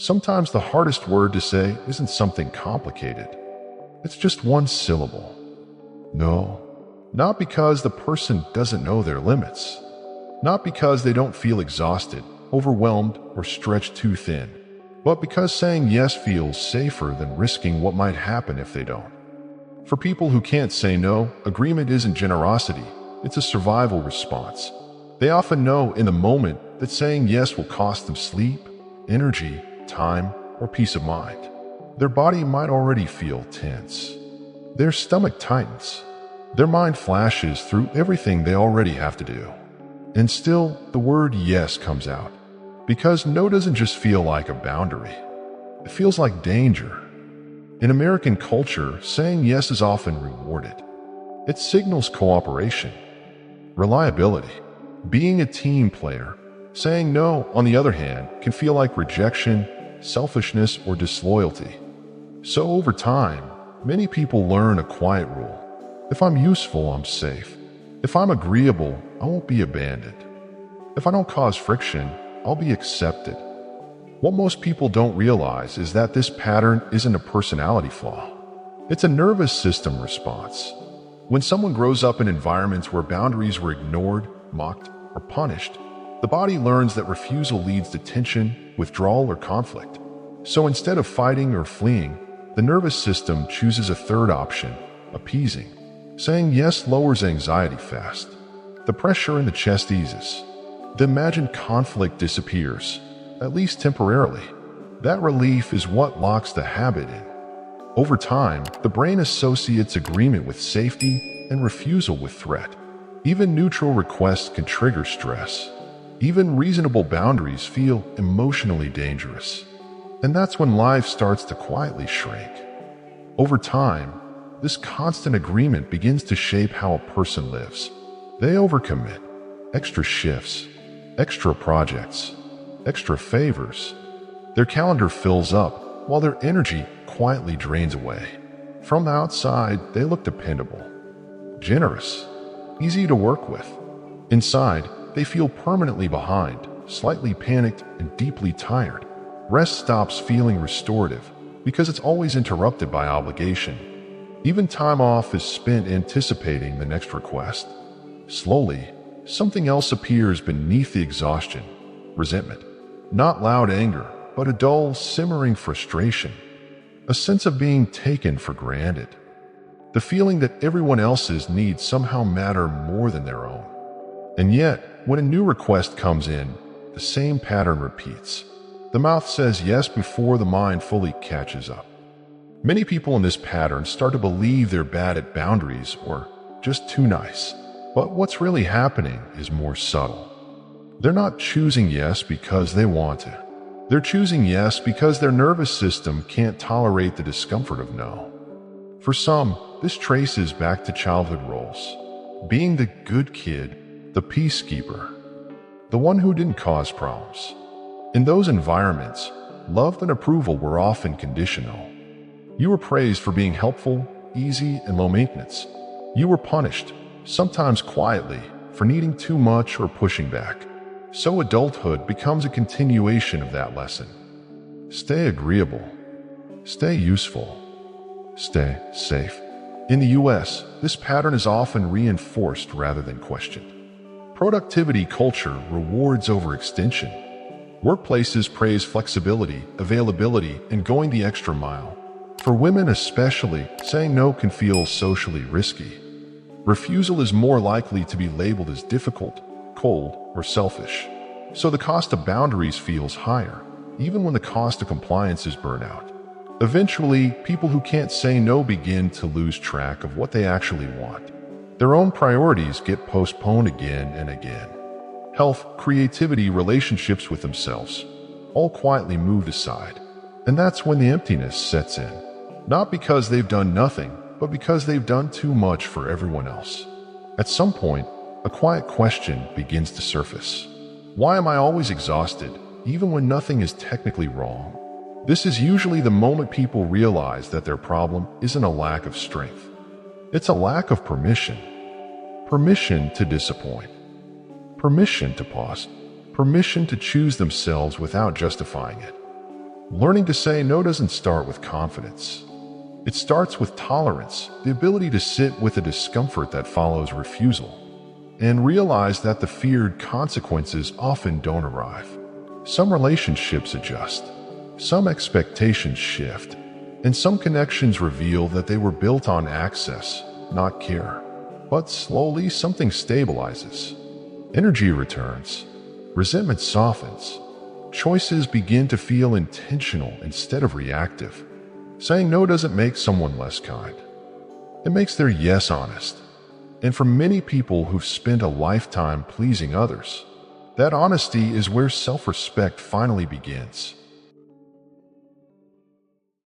Sometimes the hardest word to say isn't something complicated. It's just one syllable. No. Not because the person doesn't know their limits. Not because they don't feel exhausted, overwhelmed, or stretched too thin. But because saying yes feels safer than risking what might happen if they don't. For people who can't say no, agreement isn't generosity, it's a survival response. They often know in the moment that saying yes will cost them sleep, energy, time, or peace of mind. Their body might already feel tense. Their stomach tightens. Their mind flashes through everything they already have to do. And still, the word yes comes out. Because no doesn't just feel like a boundary. It feels like danger. In American culture, saying yes is often rewarded. It signals cooperation, reliability, being a team player. Saying no, on the other hand, can feel like rejection, selfishness, or disloyalty. So over time, many people learn a quiet rule. If I'm useful, I'm safe. If I'm agreeable, I won't be abandoned. If I don't cause friction, I'll be accepted. What most people don't realize is that this pattern isn't a personality flaw. It's a nervous system response. When someone grows up in environments where boundaries were ignored, mocked, or punished, the body learns that refusal leads to tension, withdrawal, or conflict. So instead of fighting or fleeing, the nervous system chooses a third option, appeasing. Saying yes lowers anxiety fast. The pressure in the chest eases. The imagined conflict disappears, at least temporarily. That relief is what locks the habit in. Over time, the brain associates agreement with safety and refusal with threat. Even neutral requests can trigger stress. Even reasonable boundaries feel emotionally dangerous. And that's when life starts to quietly shrink. Over time, this constant agreement begins to shape how a person lives. They overcommit, extra shifts, extra projects, extra favors. Their calendar fills up while their energy quietly drains away. From the outside, they look dependable, generous, easy to work with. Inside, they feel permanently behind, slightly panicked, and deeply tired. Rest stops feeling restorative because it's always interrupted by obligation. Even time off is spent anticipating the next request. Slowly, something else appears beneath the exhaustion. Resentment. Not loud anger, but a dull, simmering frustration. A sense of being taken for granted. The feeling that everyone else's needs somehow matter more than their own. And yet, when a new request comes in, the same pattern repeats. The mouth says yes before the mind fully catches up. Many people in this pattern start to believe they're bad at boundaries or just too nice. But what's really happening is more subtle. They're not choosing yes because they want to. They're choosing yes because their nervous system can't tolerate the discomfort of no. For some, this traces back to childhood roles. Being the good kid, the peacekeeper, the one who didn't cause problems. In those environments, love and approval were often conditional. You were praised for being helpful, easy, and low maintenance. You were punished, sometimes quietly, for needing too much or pushing back. So adulthood becomes a continuation of that lesson. Stay agreeable. Stay useful. Stay safe. In the US, this pattern is often reinforced rather than questioned. Productivity culture rewards overextension. Workplaces praise flexibility, availability, and going the extra mile. For women especially, saying no can feel socially risky. Refusal is more likely to be labeled as difficult, cold, or selfish. So the cost of boundaries feels higher, even when the cost of compliance is burnout. Eventually, people who can't say no begin to lose track of what they actually want. Their own priorities get postponed again and again. Health, creativity, relationships with themselves, all quietly moved aside. And that's when the emptiness sets in. Not because they've done nothing, but because they've done too much for everyone else. At some point, a quiet question begins to surface. Why am I always exhausted, even when nothing is technically wrong? This is usually the moment people realize that their problem isn't a lack of strength. It's a lack of permission. Permission to disappoint. Permission to pause. Permission to choose themselves without justifying it. Learning to say no doesn't start with confidence. It starts with tolerance, the ability to sit with the discomfort that follows refusal, and realize that the feared consequences often don't arrive. Some relationships adjust, some expectations shift, and some connections reveal that they were built on access, not care. But slowly something stabilizes. Energy returns, resentment softens, choices begin to feel intentional instead of reactive. Saying no doesn't make someone less kind. It makes their yes honest. And for many people who've spent a lifetime pleasing others, that honesty is where self-respect finally begins.